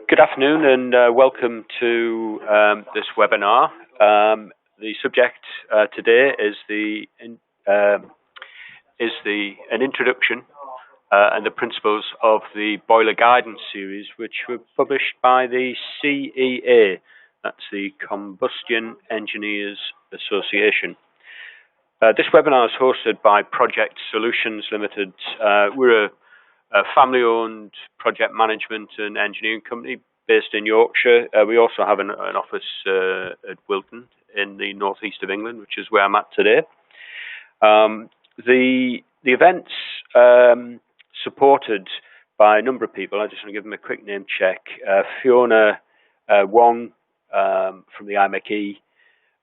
Good afternoon and welcome to this webinar. The subject today is an introduction and the principles of the boiler guidance series, which were published by the CEA, that's the Combustion Engineers Association. This webinar is hosted by Projex Solutions Ltd. We're a family-owned project management and engineering company based in Yorkshire. We also have an office at Wilton in the northeast of England, which is where I'm at today. The event's supported by a number of people. I just want to give them a quick name check. Fiona Wong from the IMechE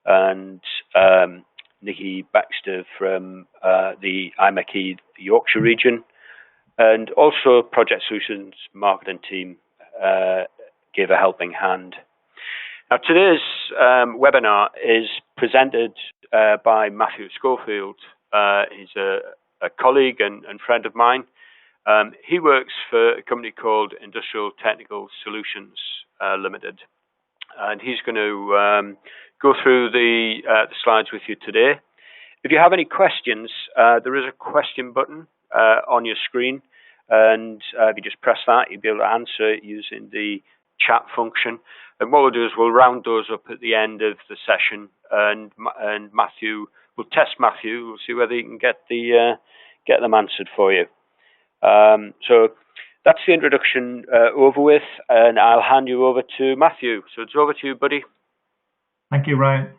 and Nikki Baxter from the IMechE the Yorkshire region. And also Projex Solutions marketing team gave a helping hand. Now today's webinar is presented by Matthew Schofield. He's a colleague and friend of mine. He works for a company called Industrial Technical Solutions Ltd. And he's going to go through the slides with you today. If you have any questions, there is a question button on your screen, and if you just press that, you'll be able to answer it using the chat function. And what we'll do is we'll round those up at the end of the session, and Matthew, we'll test Matthew. We'll see whether he can get them answered for you. So that's the introduction over with, and I'll hand you over to Matthew. So it's over to you, buddy. Thank you, Ryan.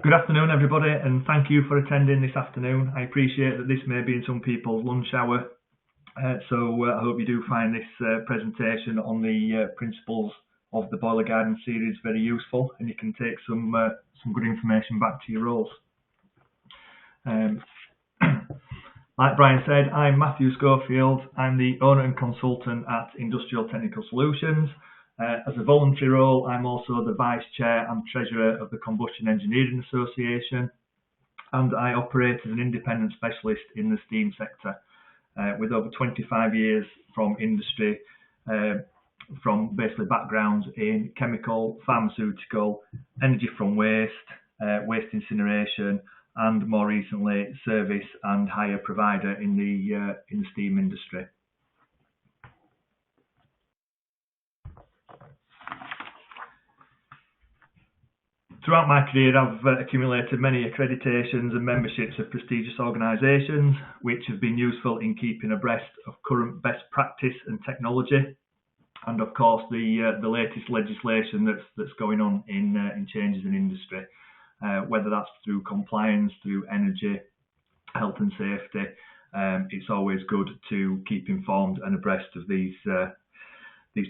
Good afternoon, everybody, and thank you for attending this afternoon. I appreciate that this may be in some people's lunch hour, so I hope you do find this presentation on the principles of the boiler guidance series very useful, and you can take some good information back to your roles. Like Brian said, I'm Matthew Schofield. I'm the owner and consultant at Industrial Technical Solutions. As a voluntary role, I'm also the Vice Chair and Treasurer of the Combustion Engineering Association, and I operate as an independent specialist in the steam sector with over 25 years from industry, from basically backgrounds in chemical, pharmaceutical, energy from waste, waste incineration, and more recently service and hire provider in the steam industry. Throughout my career, I've accumulated many accreditations and memberships of prestigious organisations, which have been useful in keeping abreast of current best practice and technology, and of course the latest legislation that's going on in changes in industry, whether that's through compliance, through energy, health and safety. It's always good to keep informed and abreast of these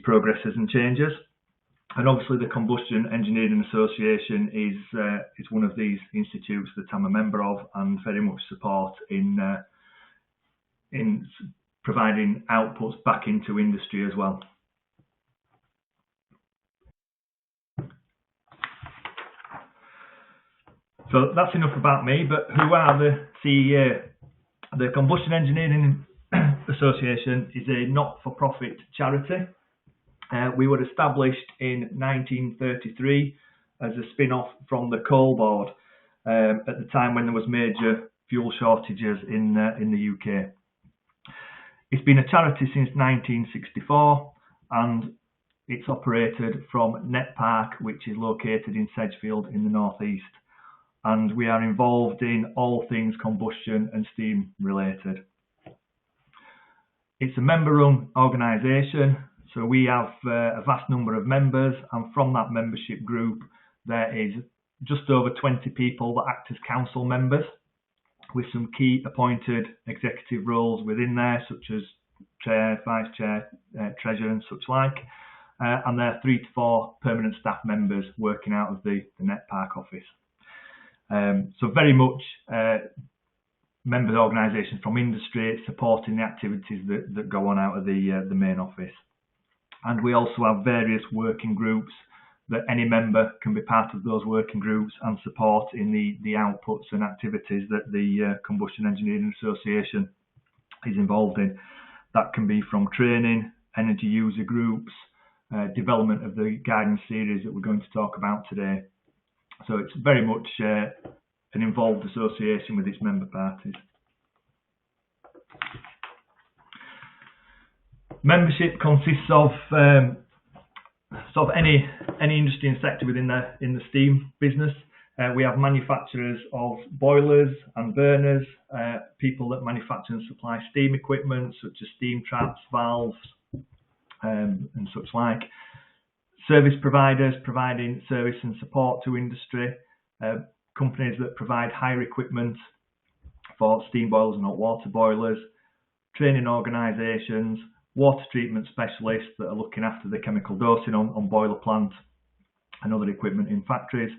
progresses and changes. And obviously the Combustion Engineering Association is one of these institutes that I'm a member of and very much support in providing outputs back into industry as well. So that's enough about me, but who are the CEA? The Combustion Engineering Association is a not-for-profit charity. We were established in 1933 as a spin-off from the Coal Board at the time when there was major fuel shortages in the UK. It's been a charity since 1964 and it's operated from Net Park, which is located in Sedgefield in the northeast. And we are involved in all things combustion and steam related. It's a member-run organisation. So we have a vast number of members, and from that membership group, there is just over 20 people that act as council members, with some key appointed executive roles within there, such as chair, vice chair, treasurer, and such like. And there are 3 to 4 permanent staff members working out of the Net Park office. So very much members organisations from industry supporting the activities that go on out of the main office. And we also have various working groups that any member can be part of those working groups and support in the outputs and activities that the Combustion Engineering Association is involved in. That can be from training, energy user groups, development of the guidance series that we're going to talk about today. So it's very much an involved association with its member parties. Membership consists of sort of any industry and sector within the steam business. We have manufacturers of boilers and burners, people that manufacture and supply steam equipment such as steam traps, valves, and such like. Service providers providing service and support to industry. Companies that provide hire equipment for steam boilers and hot water boilers. Training organisations. Water treatment specialists that are looking after the chemical dosing on boiler plants and other equipment in factories.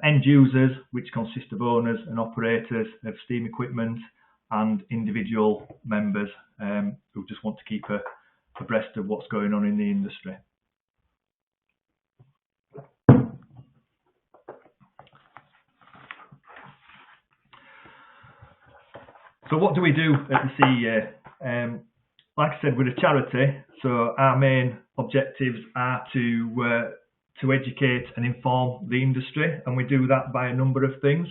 End users, which consist of owners and operators of steam equipment, and individual members who just want to keep abreast of what's going on in the industry. So what do we do at the CEA? Like I said, we're a charity, so our main objectives are to educate and inform the industry, and we do that by a number of things.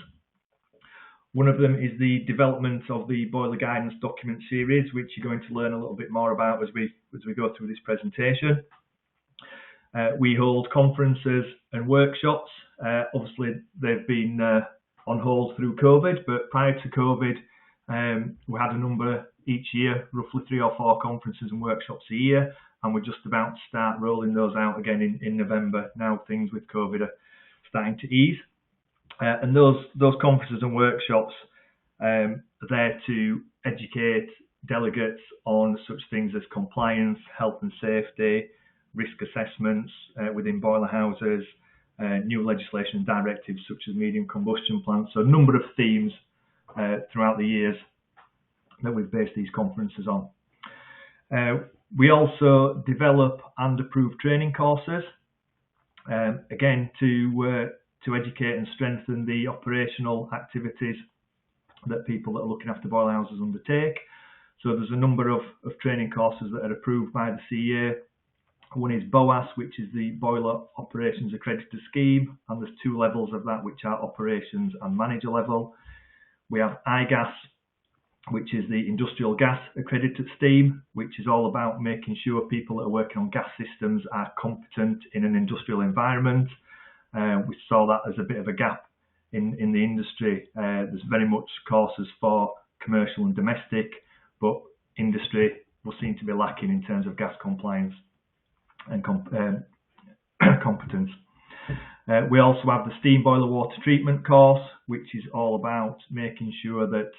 One of them is the development of the Boiler Guidance document series, which you're going to learn a little bit more about as we go through this presentation. We hold conferences and workshops. Obviously, they've been on hold through COVID, but prior to COVID, we had a number each year, roughly 3 or 4 conferences and workshops a year, and we're just about to start rolling those out again in November. Now things with COVID are starting to ease, and those conferences and workshops are there to educate delegates on such things as compliance, health and safety, risk assessments within boiler houses, new legislation and directives such as medium combustion plants. So a number of themes throughout the years that we've based these conferences on. We also develop and approve training courses, again to educate and strengthen the operational activities that people that are looking after boiler houses undertake. So there's a number of training courses that are approved by the CEA. One is BOAS, which is the Boiler Operations Accredited Scheme, and there's 2 levels of that, which are operations and manager level. We have IGAS, which is the Industrial Gas Accredited Scheme, which is all about making sure people that are working on gas systems are competent in an industrial environment. We saw that as a bit of a gap in the industry. There's very much courses for commercial and domestic, but industry will seem to be lacking in terms of gas compliance and competence. We also have the Steam Boiler Water Treatment course, which is all about making sure that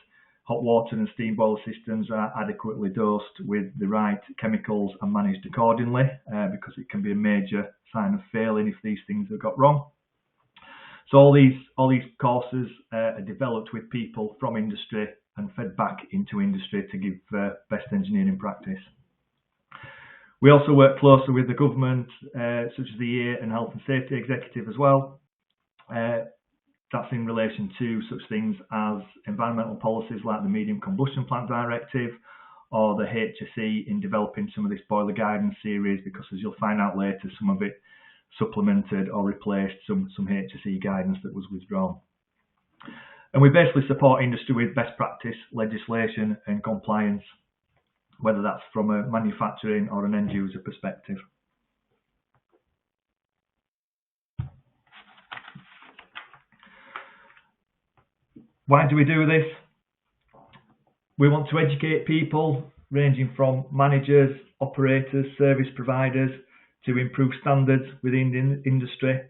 hot water and steam boiler systems are adequately dosed with the right chemicals and managed accordingly, because it can be a major sign of failing if these things are got wrong. So all these courses are developed with people from industry and fed back into industry to give best engineering practice. We also work closely with the government, such as the EA and Health and Safety Executive as well. That's in relation to such things as environmental policies like the Medium Combustion Plant Directive or the HSE in developing some of this boiler guidance series, because as you'll find out later, some of it supplemented or replaced some HSE guidance that was withdrawn. And we basically support industry with best practice legislation and compliance, whether that's from a manufacturing or an end user perspective. Why do we do this? We want to educate people ranging from managers, operators, service providers to improve standards within the industry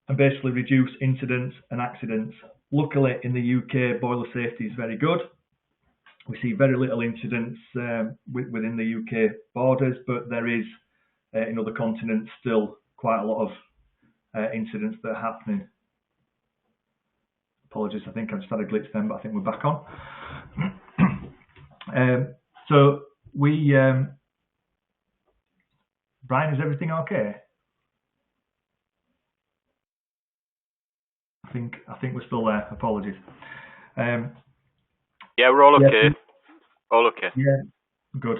and basically reduce incidents and accidents. Luckily in the UK, boiler safety is very good. We see very little incidents within the UK borders, but there is in other continents still quite a lot of incidents that are happening. Apologies, I think I just had a glitch then, but I think we're back on. So we, Brian, is everything okay? think we're still there. Apologies. Yeah, we're all okay. Yeah, all okay. Yeah, good.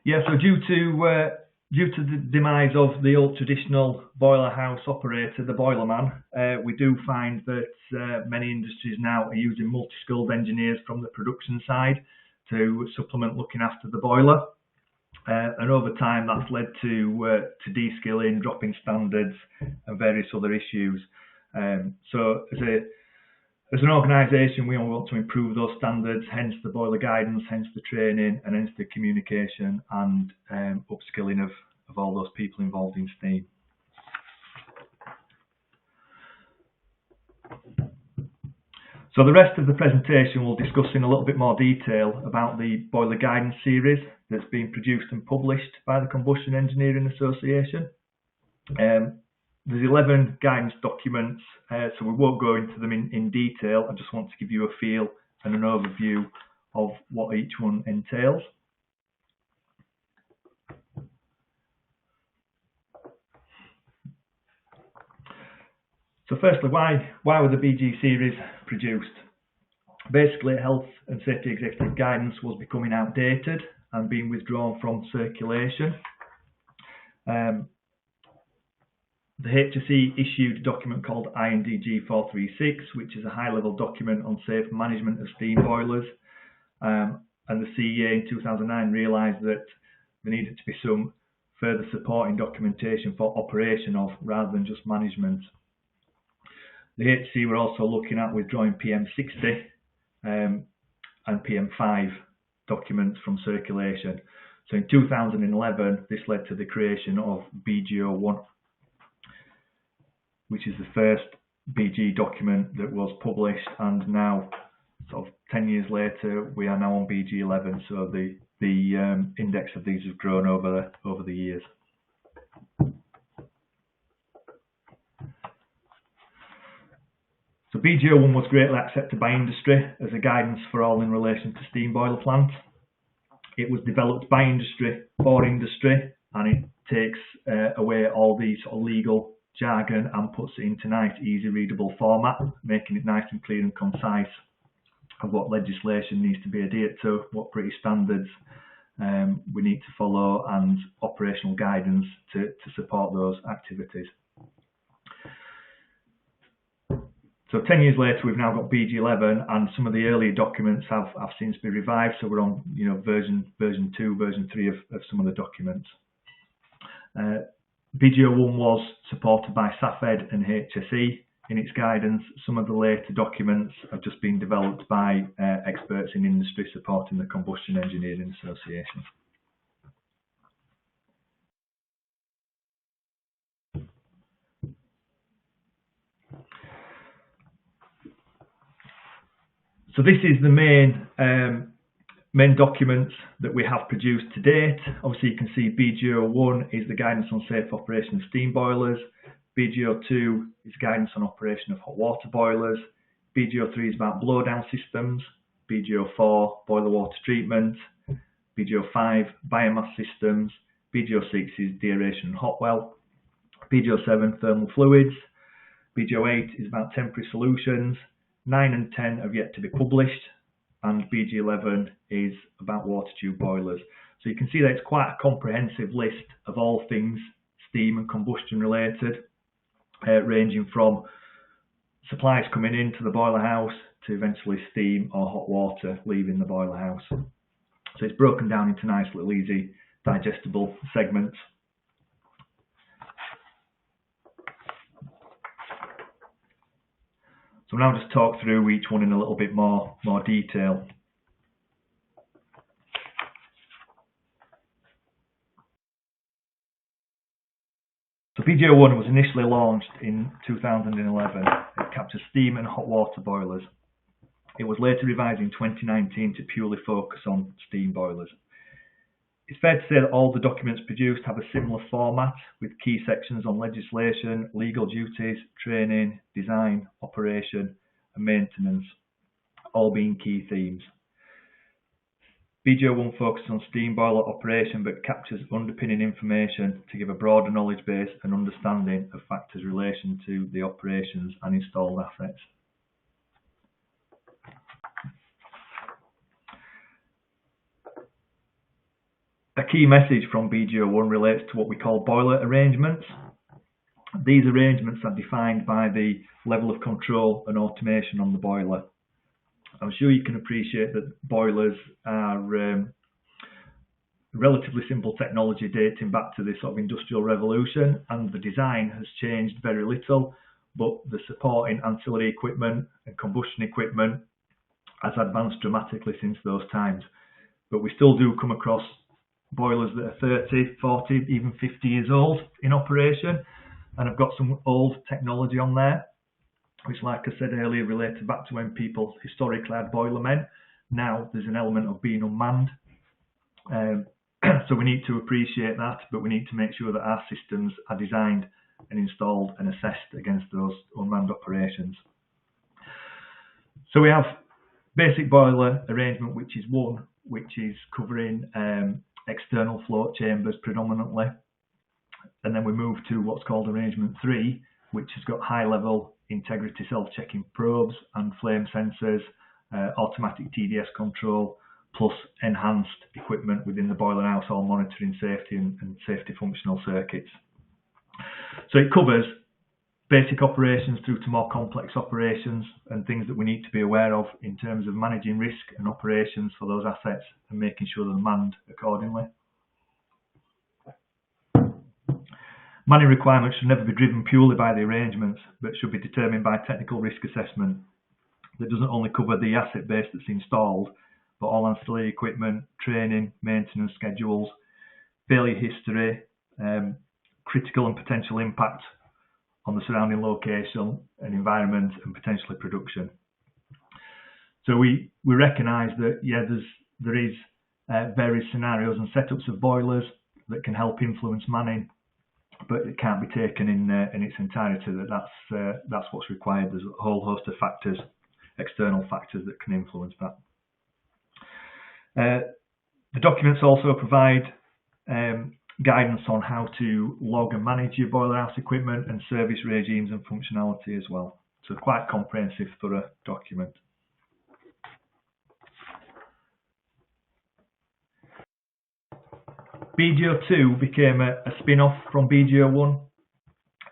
Yeah, so due to the demise of the old traditional boiler house operator, the boilerman, we do find that many industries now are using multi-skilled engineers from the production side to supplement looking after the boiler. And over time, that's led to de-skilling, dropping standards, and various other issues. So as an organisation, we want to improve those standards, hence the boiler guidance, hence the training, and hence the communication and upskilling of all those people involved in STEAM. So the rest of the presentation we'll discuss in a little bit more detail about the boiler guidance series that's been produced and published by the Combustion Engineering Association. There's 11 guidance documents, so we won't go into them in detail. I just want to give you a feel and an overview of what each one entails. So firstly, why were the BG series produced? Basically, health and safety executive guidance was becoming outdated and being withdrawn from circulation. The HSE issued a document called IMechE 436, which is a high-level document on safe management of steam boilers. And the CEA in 2009 realised that there needed to be some further supporting documentation for operation of rather than just management. The HSE were also looking at withdrawing PM60 and PM5 documents from circulation. So in 2011, this led to the creation of BG01, which is the first BG document that was published, and now, sort of 10 years later, we are now on BG11. So the index of these has grown over the years. So BG01 was greatly accepted by industry as a guidance for all in relation to steam boiler plants. It was developed by industry for industry, and it takes away all the sort of legal jargon and puts it into nice, easy readable format, making it nice and clear and concise of what legislation needs to be adhered to, what British standards we need to follow, and operational guidance to support those activities. So 10 years later, we've now got BG11, and some of the earlier documents have since been revived. So we're on, version 2, version 3 of some of the documents. BG01 was supported by SAFED and HSE in its guidance. Some of the later documents have just been developed by experts in industry supporting the Combustion Engineering Association. So this is the main documents that we have produced to date. Obviously, you can see BG01 is the guidance on safe operation of steam boilers. BG02 is guidance on operation of hot water boilers. BG03 is about blowdown systems. BG04, boiler water treatment. BG05, biomass systems. BG06 is deaeration and hot well. BG07, thermal fluids. BG08 is about temporary solutions. 9 and 10 have yet to be published, and BG11 is about water tube boilers. So you can see that it's quite a comprehensive list of all things steam and combustion related, ranging from supplies coming into the boiler house to eventually steam or hot water leaving the boiler house. So it's broken down into nice little easy digestible segments. So now just talk through each one in a little bit more detail. So BG01 was initially launched in 2011. It captures steam and hot water boilers. It was later revised in 2019 to purely focus on steam boilers. It's fair to say that all the documents produced have a similar format, with key sections on legislation, legal duties, training, design, operation and maintenance, all being key themes. BGO1 focuses on steam boiler operation but captures underpinning information to give a broader knowledge base and understanding of factors in relation to the operations and installed assets. A key message from BGO1 relates to what we call boiler arrangements. These arrangements are defined by the level of control and automation on the boiler. I'm sure you can appreciate that boilers are relatively simple technology dating back to the sort of industrial revolution, and the design has changed very little, but the supporting ancillary equipment and combustion equipment has advanced dramatically since those times. But we still do come across boilers that are 30, 40, even 50 years old in operation, and have got some old technology on there, which, like I said earlier, related back to when people historically had boilermen. Now there's an element of being unmanned. So we need to appreciate that, but we need to make sure that our systems are designed and installed and assessed against those unmanned operations. So we have basic boiler arrangement, which is one, which is covering external float chambers predominantly. And then we move to what's called arrangement 3, which has got high level integrity self-checking probes and flame sensors, automatic TDS control, plus enhanced equipment within the boiler house, all monitoring safety and safety functional circuits. So it covers basic operations through to more complex operations and things that we need to be aware of in terms of managing risk and operations for those assets and making sure they're manned accordingly. Manning requirements should never be driven purely by the arrangements, but should be determined by technical risk assessment that doesn't only cover the asset base that's installed, but all ancillary equipment, training, maintenance schedules, failure history, critical and potential impact on the surrounding location and environment, and potentially production. So we recognise that there is various scenarios and setups of boilers that can help influence manning, but it can't be taken in its entirety that's what's required. There's a whole host of factors, external factors, that can influence that. The documents also provide guidance on how to log and manage your boiler house equipment and service regimes and functionality as well. So quite comprehensive, thorough document. BGO2 became a spin-off from BGO1.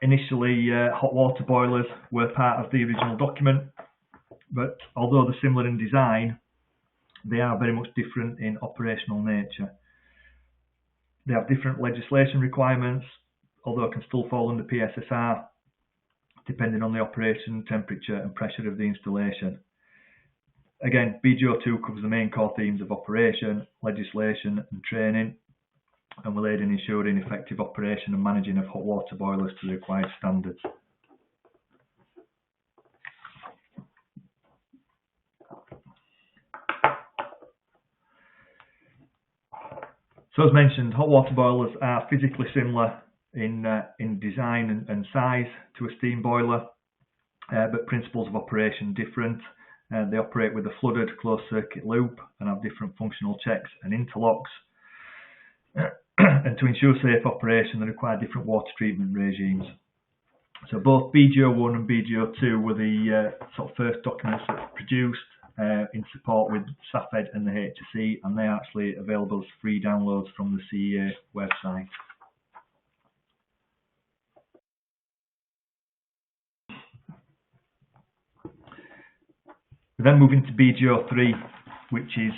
Initially, hot water boilers were part of the original document, but although they're similar in design, they are very much different in operational nature. They have different legislation requirements, although it can still fall under PSSR, depending on the operation, temperature and pressure of the installation. Again, BGO2 covers the main core themes of operation, legislation and training, and will aid in ensuring effective operation and managing of hot water boilers to the required standards. So as mentioned, hot water boilers are physically similar in design and size to a steam boiler, but principles of operation different. They operate with a flooded closed circuit loop and have different functional checks and interlocks. And to ensure safe operation, they require different water treatment regimes. So both BGO1 and BGO2 were the sort of first documents that were produced in support with SAFED and the HSE, and they're actually available as free downloads from the CEA website. We then move into BGO3, which is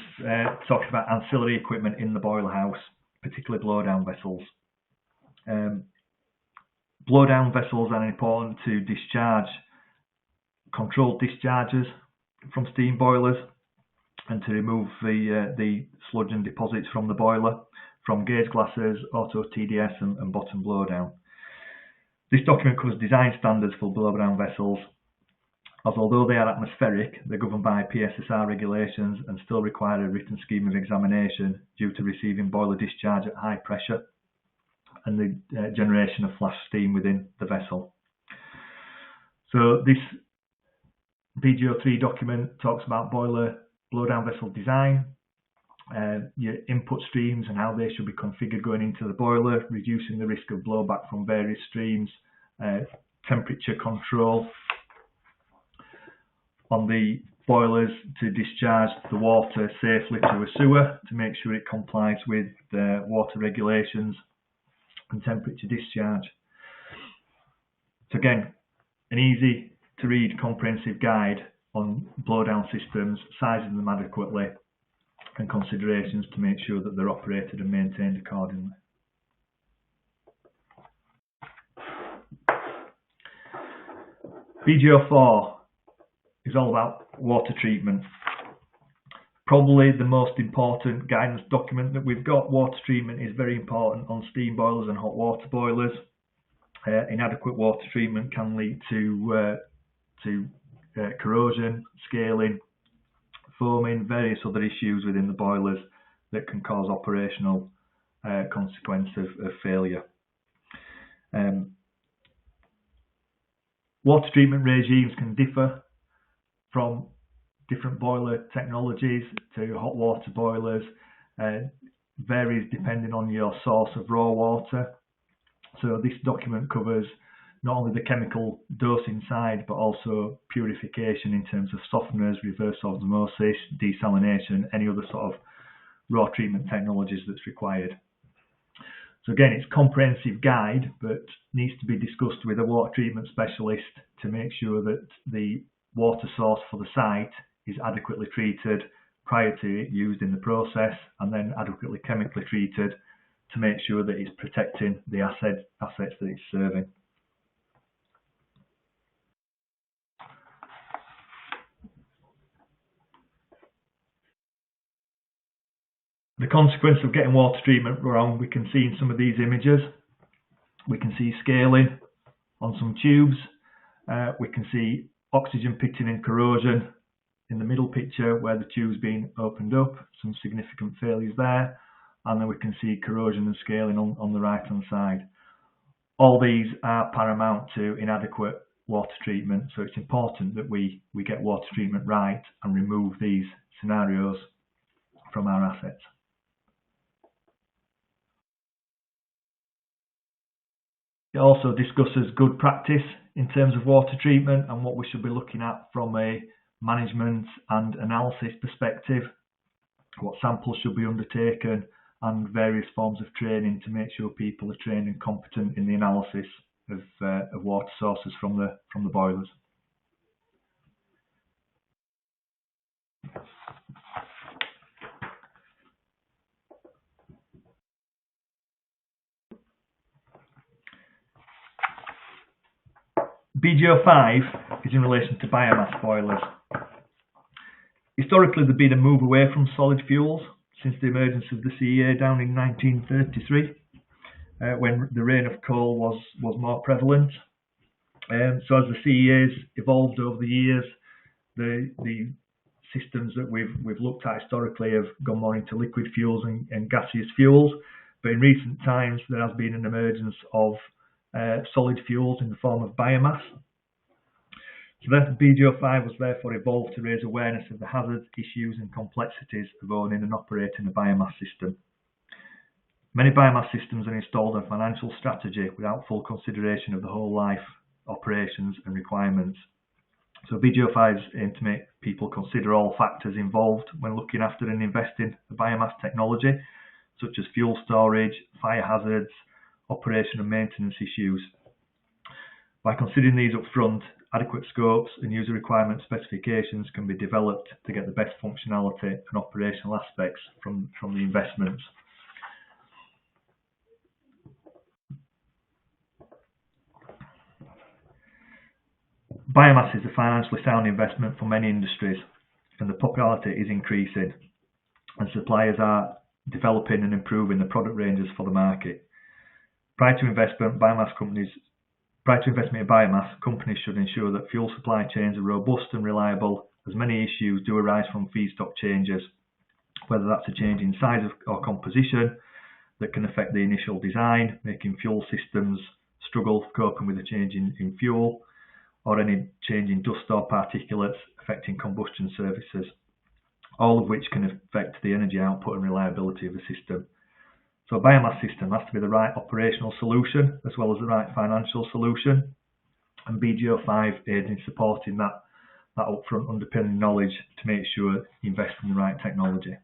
talking about ancillary equipment in the boiler house, particularly blowdown vessels. Blowdown vessels are important to discharge controlled discharges from steam boilers and to remove the sludge and deposits from the boiler from gauge glasses, auto TDS and bottom blowdown. This document covers design standards for blowdown vessels, as although they are atmospheric, they're governed by PSSR regulations and still require a written scheme of examination due to receiving boiler discharge at high pressure and the generation of flash steam within the vessel. So this BGO3 document talks about boiler blowdown vessel design, your input streams and how they should be configured going into the boiler, reducing the risk of blowback from various streams, temperature control on the boilers to discharge the water safely to a sewer to make sure it complies with the water regulations and temperature discharge. So again, an easy to read comprehensive guide on blowdown systems, sizing them adequately and considerations to make sure that they're operated and maintained accordingly. BGO4 is all about water treatment. Probably the most important guidance document that we've got. Water treatment is very important on steam boilers and hot water boilers. Inadequate water treatment can lead to corrosion, scaling, foaming, various other issues within the boilers that can cause operational consequence of failure. Water treatment regimes can differ from different boiler technologies to hot water boilers, varies depending on your source of raw water. So this document covers not only the chemical dosing side, but also purification in terms of softeners, reverse osmosis, desalination, any other sort of raw treatment technologies that's required. So again, it's a comprehensive guide, but needs to be discussed with a water treatment specialist to make sure that the water source for the site is adequately treated prior to it used in the process, and then adequately chemically treated to make sure that it's protecting the assets that it's serving. The consequence of getting water treatment wrong, we can see in some of these images. We can see scaling on some tubes. We can see oxygen pitting and corrosion in the middle picture where the tube's been opened up, some significant failures there. And then we can see corrosion and scaling on the right hand side. All these are paramount to inadequate water treatment, so it's important that we get water treatment right and remove these scenarios from our assets. It also discusses good practice in terms of water treatment and what we should be looking at from a management and analysis perspective, what samples should be undertaken, and various forms of training to make sure people are trained and competent in the analysis of water sources from the boilers. BGO5 is in relation to biomass boilers. Historically, there's been a move away from solid fuels since the emergence of the CEA down in 1933, when the reign of coal was more prevalent. So as the CEA's evolved over the years, the systems that we've looked at historically have gone more into liquid fuels and gaseous fuels. But in recent times, there has been an emergence of solid fuels in the form of biomass. So therefore, BGO5 was therefore evolved to raise awareness of the hazards, issues and complexities of owning and operating a biomass system. Many biomass systems are installed on financial strategy without full consideration of the whole life, operations and requirements. So BGO5's aim to make people consider all factors involved when looking after and investing in biomass technology, such as fuel storage, fire hazards, operation and maintenance issues. By considering these up front, adequate scopes and user requirement specifications can be developed to get the best functionality and operational aspects from the investments. Biomass is a financially sound investment for many industries, and the popularity is increasing, and suppliers are developing and improving the product ranges for the market. Prior to investment in biomass, companies should ensure that fuel supply chains are robust and reliable, as many issues do arise from feedstock changes, whether that's a change in size or composition that can affect the initial design, making fuel systems struggle coping with a change in fuel, or any change in dust or particulates affecting combustion services. all of which can affect the energy output and reliability of the system. So a biomass system has to be the right operational solution as well as the right financial solution, and BGO5 aids in supporting that upfront underpinning knowledge to make sure you invest in the right technology.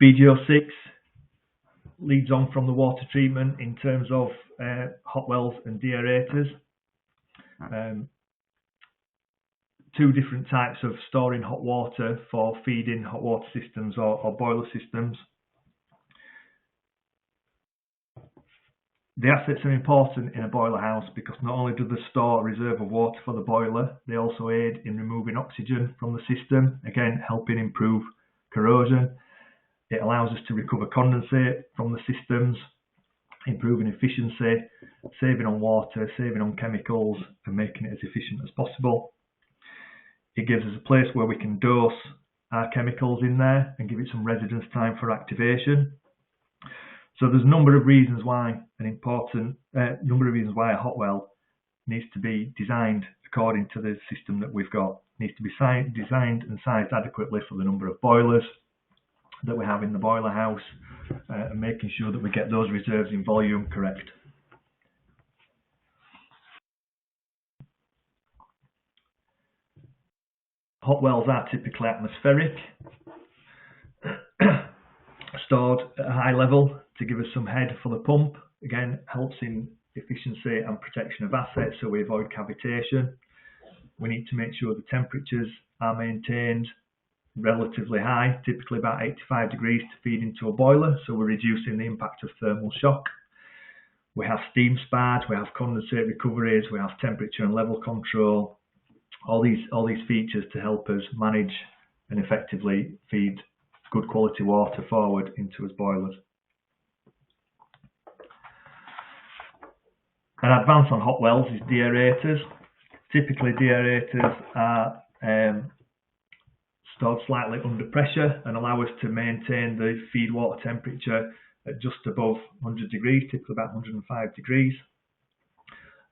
BGO6 leads on from the water treatment in terms of hot wells and deaerators. Two different types of storing hot water for feeding hot water systems or boiler systems. The assets are important in a boiler house because not only do they store a reserve of water for the boiler, they also aid in removing oxygen from the system, again helping improve corrosion. It allows us to recover condensate from the systems, improving efficiency, saving on water, saving on chemicals, and making it as efficient as possible. It gives us a place where we can dose our chemicals in there and give it some residence time for activation. So there's a number of reasons why a hot well needs to be designed according to the system that we've got. It needs to be designed and sized adequately for the number of boilers that we have in the boiler house, and making sure that we get those reserves in volume correct. Hot wells are typically atmospheric, stored at a high level to give us some head for the pump. Again, helps in efficiency and protection of assets, so we avoid cavitation. We need to make sure the temperatures are maintained relatively high, typically about 85 degrees to feed into a boiler, so we're reducing the impact of thermal shock. We have steam spas, we have condensate recoveries, we have temperature and level control, all these features to help us manage and effectively feed good quality water forward into our boilers. An advance on hot wells is deaerators. Typically deaerators are stored slightly under pressure and allow us to maintain the feed water temperature at just above 100 degrees, typically about 105 degrees,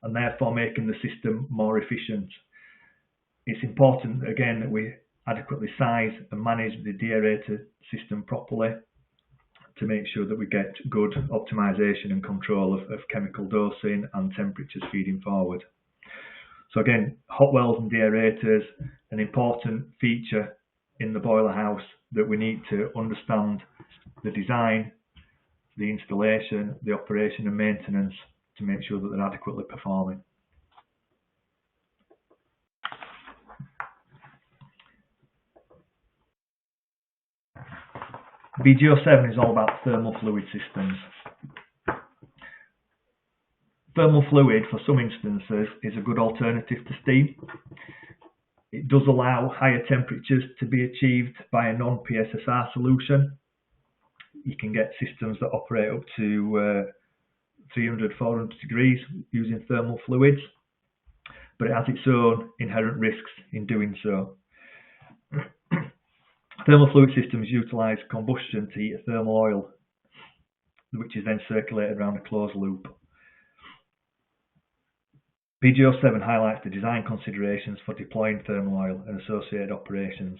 and therefore making the system more efficient. It's important, again, that we adequately size and manage the deaerator system properly to make sure that we get good optimization and control of chemical dosing and temperatures feeding forward. So again, hot wells and deaerators, an important feature in the boiler house that we need to understand the design, the installation, the operation and maintenance to make sure that they're adequately performing. BGO7 is all about thermal fluid systems. Thermal fluid, for some instances, is a good alternative to steam. It does allow higher temperatures to be achieved by a non-PSSR solution. You can get systems that operate up to 300, 400 degrees using thermal fluids, but it has its own inherent risks in doing so. Thermal fluid systems utilise combustion to heat a thermal oil, which is then circulated around a closed loop. BGO7 highlights the design considerations for deploying thermal oil and associated operations.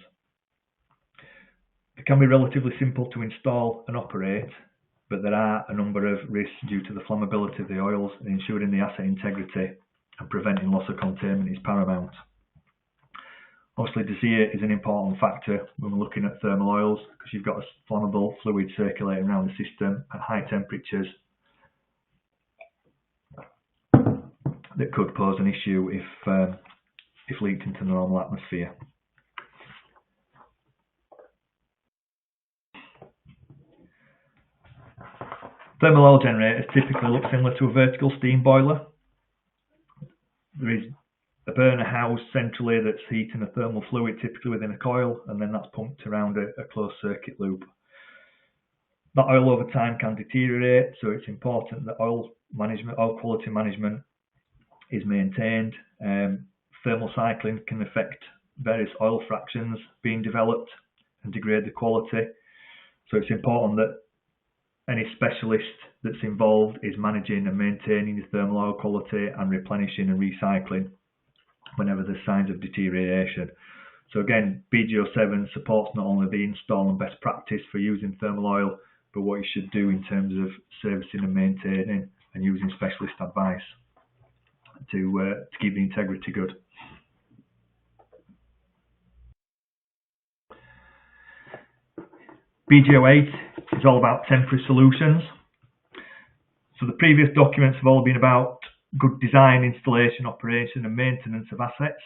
It can be relatively simple to install and operate, but there are a number of risks due to the flammability of the oils, and ensuring the asset integrity and preventing loss of containment is paramount. Obviously, deaerators is an important factor when we're looking at thermal oils, because you've got a flammable fluid circulating around the system at high temperatures that could pose an issue if leaked into the normal atmosphere. Thermal oil generators typically look similar to a vertical steam boiler. There is a burner house centrally that's heating a thermal fluid, typically within a coil, and then that's pumped around a closed circuit loop. That oil over time can deteriorate, so it's important that oil quality management is maintained. Thermal cycling can affect various oil fractions being developed and degrade the quality. So it's important that Any specialist that's involved is managing and maintaining the thermal oil quality and replenishing and recycling whenever there's signs of deterioration. So again, BGO7 supports not only the install and best practice for using thermal oil, but what you should do in terms of servicing and maintaining and using specialist advice to keep the integrity good. BGO8 is all about temporary solutions. So the previous documents have all been about good design, installation, operation and maintenance of assets.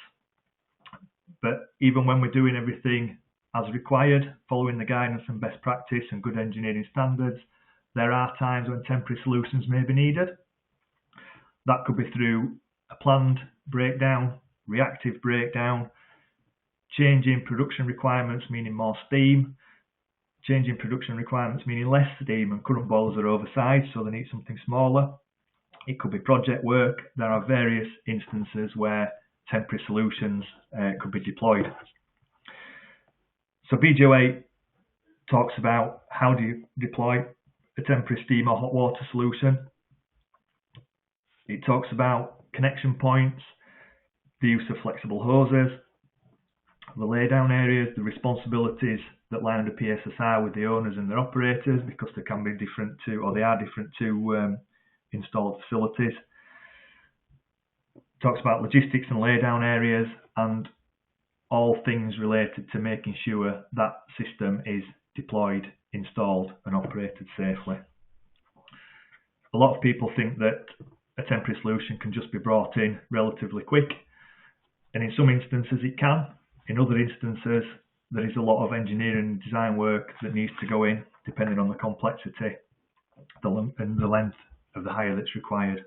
But even when we're doing everything as required, following the guidance and best practice and good engineering standards, there are times when temporary solutions may be needed. That could be through a planned breakdown, reactive breakdown, changing production requirements meaning more steam, changing production requirements meaning less steam and current boilers are oversized so they need something smaller. It could be project work. There are various instances where temporary solutions could be deployed. So BGO8 talks about how do you deploy a temporary steam or hot water solution. It talks about connection points, the use of flexible hoses, the laydown areas, the responsibilities that lie under PSSR with the owners and their operators, because they can be different to, or they are different to installed facilities. Talks about logistics and laydown areas and all things related to making sure that system is deployed, installed and operated safely. A lot of people think that a temporary solution can just be brought in relatively quick, and in some instances it can. In other instances there is a lot of engineering and design work that needs to go in, depending on the complexity and the length of the hire that's required.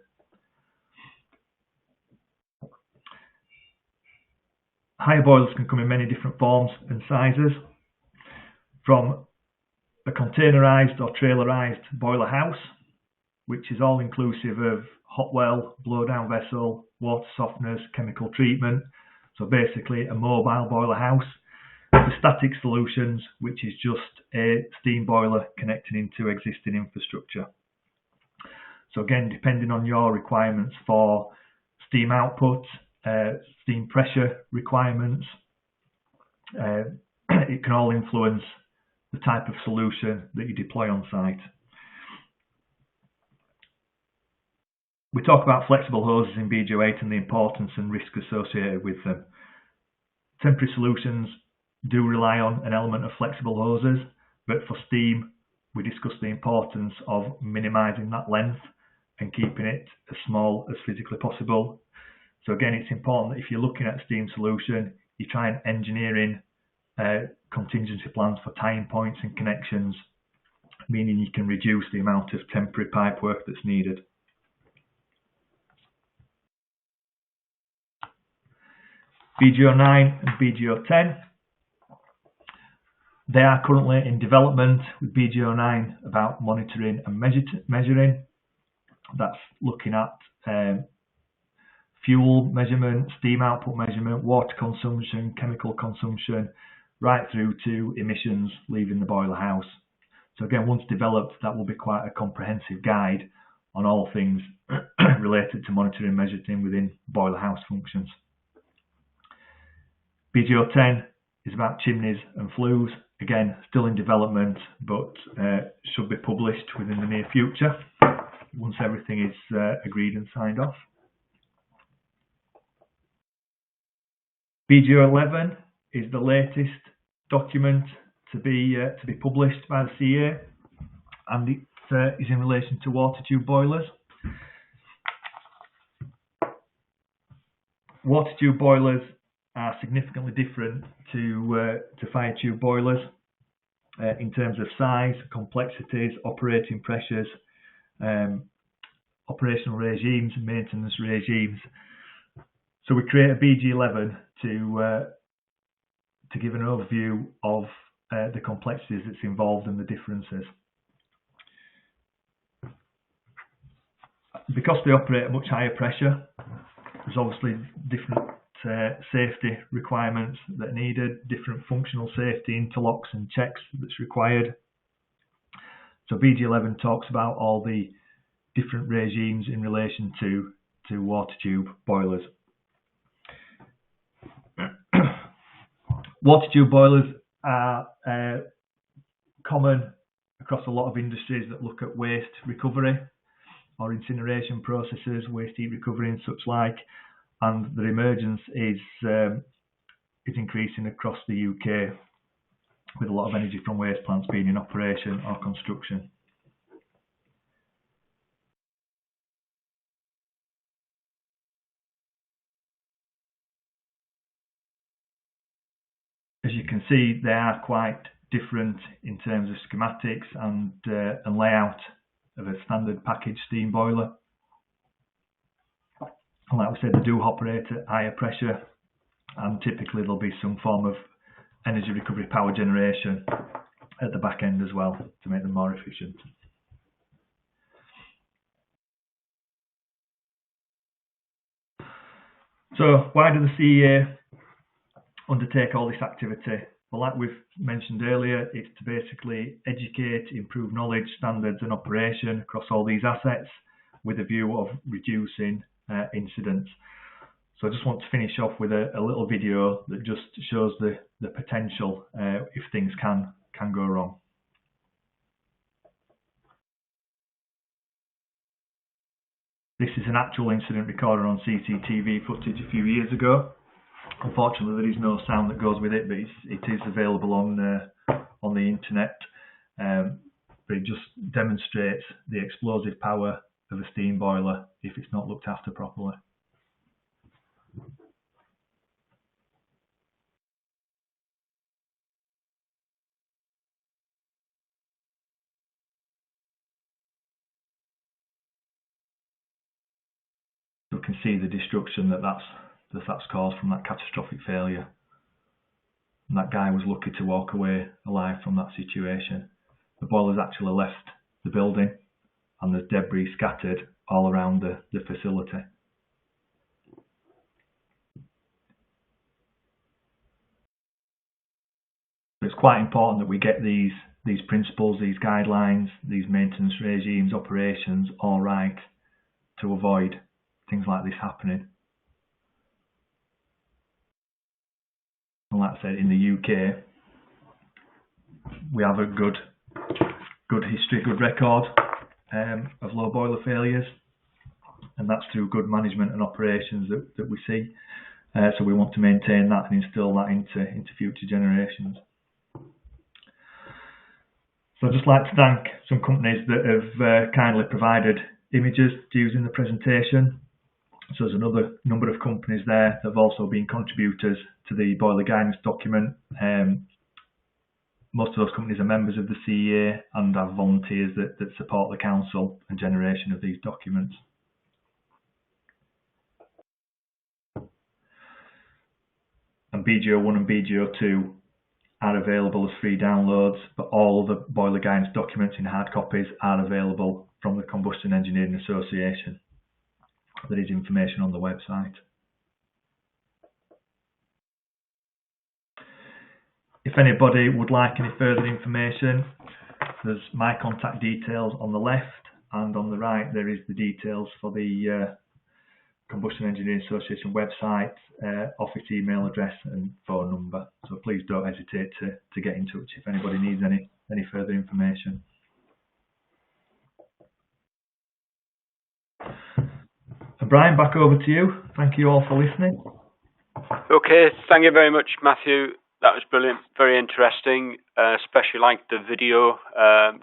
Hire boilers can come in many different forms and sizes, from a containerized or trailerized boiler house, which is all inclusive of hot well, blow-down vessel, water softeners, chemical treatment. So basically a mobile boiler house. The static solutions, which is just a steam boiler connecting into existing infrastructure. So again, depending on your requirements for steam output, steam pressure requirements, it can all influence the type of solution that you deploy on site. We talk about flexible hoses in BGO8 and the importance and risk associated with them. Temporary solutions do rely on an element of flexible hoses, but for steam, we discuss the importance of minimising that length and keeping it as small as physically possible. So again, it's important that if you're looking at a steam solution, you try and engineer in contingency plans for tying points and connections, meaning you can reduce the amount of temporary pipe work that's needed. BGO9 and BGO10. They are currently in development, with BGO9 about monitoring and measuring. That's looking at fuel measurement, steam output measurement, water consumption, chemical consumption, right through to emissions leaving the boiler house. So again, once developed, that will be quite a comprehensive guide on all things related to monitoring and measuring within boiler house functions. BGO10 is about chimneys and flues. Again, still in development, but should be published within the near future once everything is agreed and signed off. BGO11 is the latest document to be published by the CEA, and it is in relation to water tube boilers. Water tube boilers are significantly different to fire tube boilers in terms of size, complexities, operating pressures, operational regimes and maintenance regimes. So we create a BG11 to give an overview of the complexities that's involved and the differences. Because they operate at much higher pressure, there's obviously different safety requirements that are needed, different functional safety interlocks and checks that's required. So BG11 talks about all the different regimes in relation to water tube boilers. Water tube boilers are common across a lot of industries that look at waste recovery or incineration processes, waste heat recovery and such like, and their emergence is increasing across the UK, with a lot of energy from waste plants being in operation or construction. As you can see, they are quite different in terms of schematics and layout of a standard package steam boiler. And like we said, they do operate at higher pressure, and typically there'll be some form of energy recovery power generation at the back end as well to make them more efficient. So why do the CEA undertake all this activity? Well, like we've mentioned earlier, it's to basically educate, improve knowledge, standards and operation across all these assets with a view of reducing incidents. So I just want to finish off with a little video that just shows the potential if things can go wrong. This is an actual incident recorded on CCTV footage a few years ago. Unfortunately, there is no sound that goes with it, but it is available on the internet. But it just demonstrates the explosive power of a steam boiler if it's not looked after properly. You can see the destruction that's caused from that catastrophic failure. And that guy was lucky to walk away alive from that situation. The boiler's actually left the building and there's debris scattered all around the facility. It's quite important that we get these principles, these guidelines, these maintenance regimes, operations all right to avoid things like this happening. And like I said, in the UK, we have a good history, good record of low boiler failures, and that's through good management and operations that we see. So we want to maintain that and instill that into future generations. So I'd just like to thank some companies that have kindly provided images to use in the presentation. So there's another number of companies there that have also been contributors to the boiler guidance document. Most of those companies are members of the CEA and have volunteers that support the council and generation of these documents. And BGO1 and BGO2 are available as free downloads, but all the boiler guidance documents in hard copies are available from the Combustion Engineering Association. There is information on the website. If anybody would like any further information, there's my contact details on the left, and on the right there is the details for the Combustion Engineering Association website, office email address and phone number. So please don't hesitate to get in touch if anybody needs any further information. And Brian, back over to you. Thank you all for listening. Okay, thank you very much, Matthew. That was brilliant, very interesting. Especially liked the video.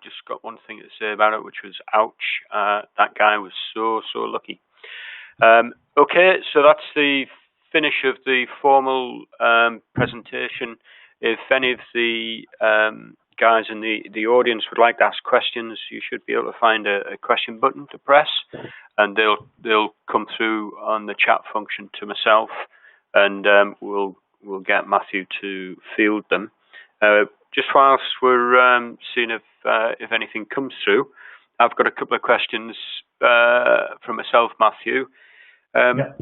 Just got one thing to say about it, which was ouch. That guy was so lucky. Okay, so that's the finish of the formal presentation. If any of the guys in the audience would like to ask questions, you should be able to find a question button to press, and they'll come through on the chat function to myself, and we'll get Matthew to field them. Just whilst we're seeing if anything comes through, I've got a couple of questions from myself, Matthew. Yeah.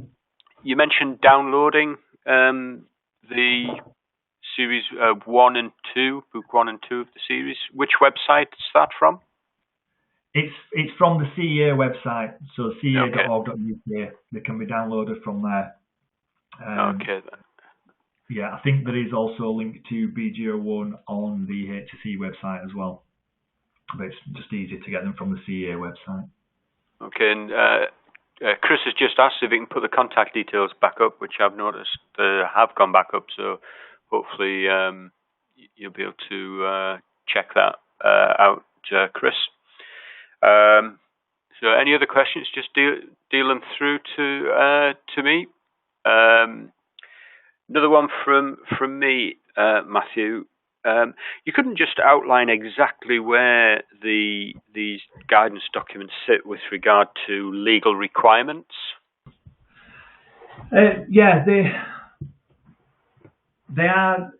You mentioned downloading the series 1 and 2, book 1 and 2 of the series. Which website is that from? It's from the CEA website, so Okay. cea.org.uk. They can be downloaded from there. Okay then. Yeah, I think there is also a link to BGO1 on the HSE website as well, but it's just easier to get them from the CEA website. Okay, and Chris has just asked if he can put the contact details back up, which I've noticed have gone back up, so hopefully you'll be able to check that out, Chris. So any other questions, just deal them through to me. Another one from me, Matthew. You couldn't just outline exactly where these guidance documents sit with regard to legal requirements? Yeah, they are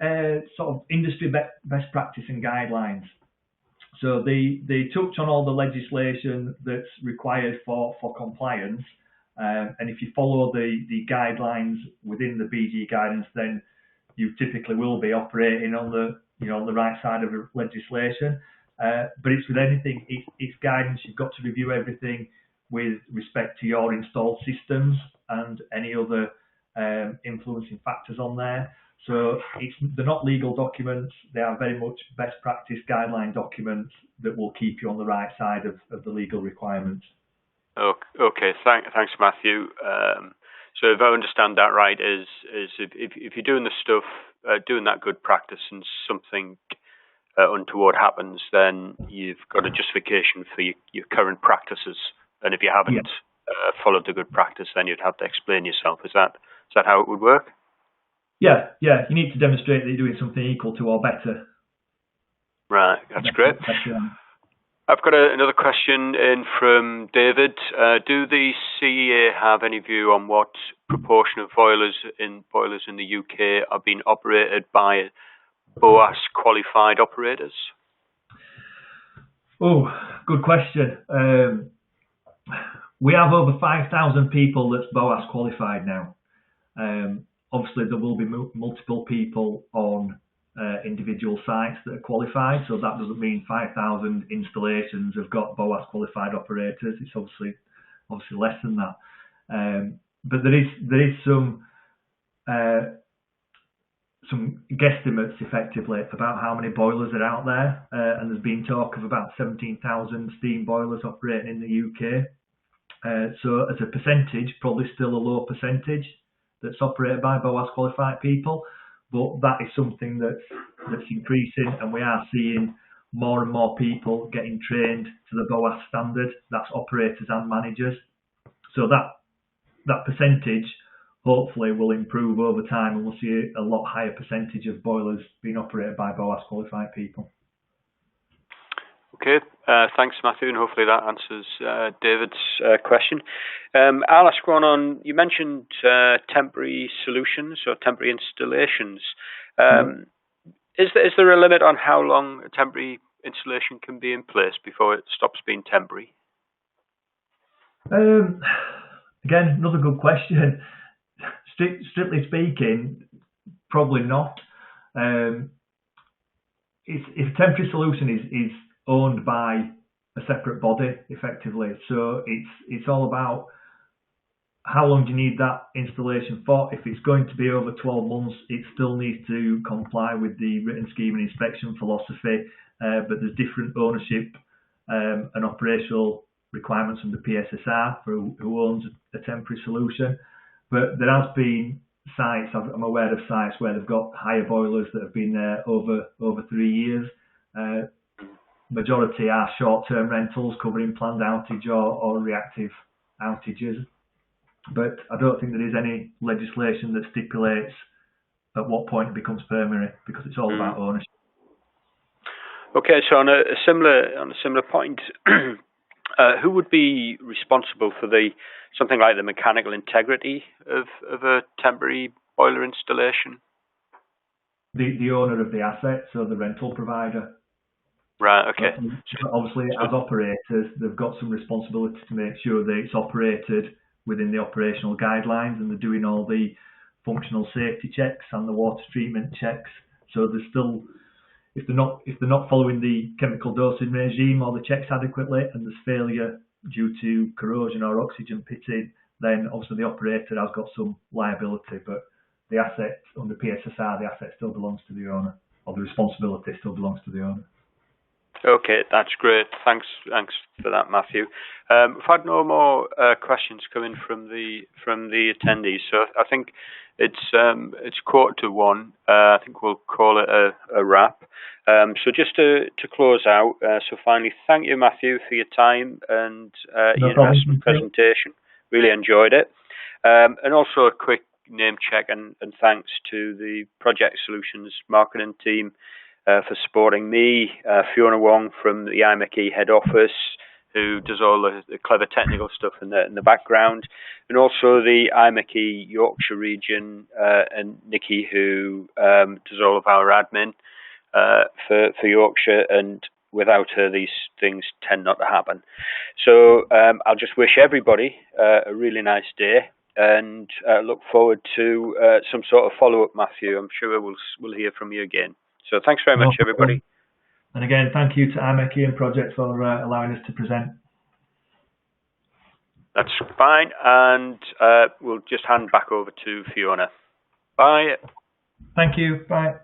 sort of industry best practice and guidelines. So they touch on all the legislation that's required for compliance, and if you follow the guidelines within the BG guidance, then you typically will be operating on the right side of the legislation. But it's with anything, it's guidance. You've got to review everything with respect to your installed systems and any other influencing factors on there. So they're not legal documents. They are very much best practice guideline documents that will keep you on the right side of the legal requirements. Okay, thanks, Matthew. So if I understand that right, is if you're doing the stuff, doing that good practice, and something untoward happens, then you've got a justification for your current practices. And if you haven't followed the good practice, then you'd have to explain yourself. Is that how it would work? Yeah. You need to demonstrate that you're doing something equal to or better. Right, that's great. I've got another question in from David. Do the CEA have any view on what proportion of boilers in the UK are being operated by BOAS qualified operators? Oh, good question. We have over 5,000 people that's BOAS qualified now. Obviously, there will be multiple people on individual sites that are qualified, so that doesn't mean 5,000 installations have got BOAS qualified operators. It's obviously less than that. But there is some guesstimates effectively about how many boilers are out there, and there's been talk of about 17,000 steam boilers operating in the UK. So as a percentage, probably still a low percentage that's operated by BOAS qualified people, but that is something that's increasing, and we are seeing more and more people getting trained to the BOAS standard. That's operators and managers. So that percentage hopefully will improve over time, and we'll see a lot higher percentage of boilers being operated by BOAS qualified people. Okay, thanks, Matthew, and hopefully that answers David's question. I'll ask one on, you mentioned temporary solutions or temporary installations. Is there a limit on how long a temporary installation can be in place before it stops being temporary? Again, another good question. Strictly speaking, probably not. If a temporary solution is owned by a separate body, effectively, so it's all about how long do you need that installation for. If it's going to be over 12 months, it still needs to comply with the written scheme and inspection philosophy, but there's different ownership and operational requirements from the PSSR for who owns a temporary solution. But there has been sites, I'm aware of sites where they've got higher boilers that have been there over 3 years. Majority are short-term rentals covering planned outage or reactive outages. But I don't think there is any legislation that stipulates at what point it becomes permanent, because it's all about ownership. Okay, so on a similar point, who would be responsible for something like the mechanical integrity of a temporary boiler installation? The owner of the asset, so the rental provider. Right, okay. Obviously, as operators, they've got some responsibility to make sure that it's operated within the operational guidelines, and they're doing all the functional safety checks and the water treatment checks. So there's still, if they're not following the chemical dosing regime or the checks adequately, and there's failure due to corrosion or oxygen pitting, then obviously the operator has got some liability. But the asset under PSSR, the asset still belongs to the owner, or the responsibility still belongs to the owner. Okay, that's great. Thanks for that, Matthew. We've had no more questions coming from the attendees, so I think it's 1:15. I think we'll call it a wrap. So just to close out, so finally, thank you, Matthew, for your time and your investment presentation. Really enjoyed it. And also a quick name check and thanks to the Projex Solutions marketing team for supporting me, Fiona Wong from the IMechE head office, who does all the clever technical stuff in the background, and also the IMechE Yorkshire region, and Nikki, who does all of our admin for Yorkshire, and without her these things tend not to happen. So I'll just wish everybody a really nice day, and look forward to some sort of follow-up, Matthew. I'm sure we'll hear from you again. So thanks very much, everybody. And again, thank you to IMechE and Projex for allowing us to present. That's fine, and we'll just hand back over to Fiona. Bye. Thank you. Bye.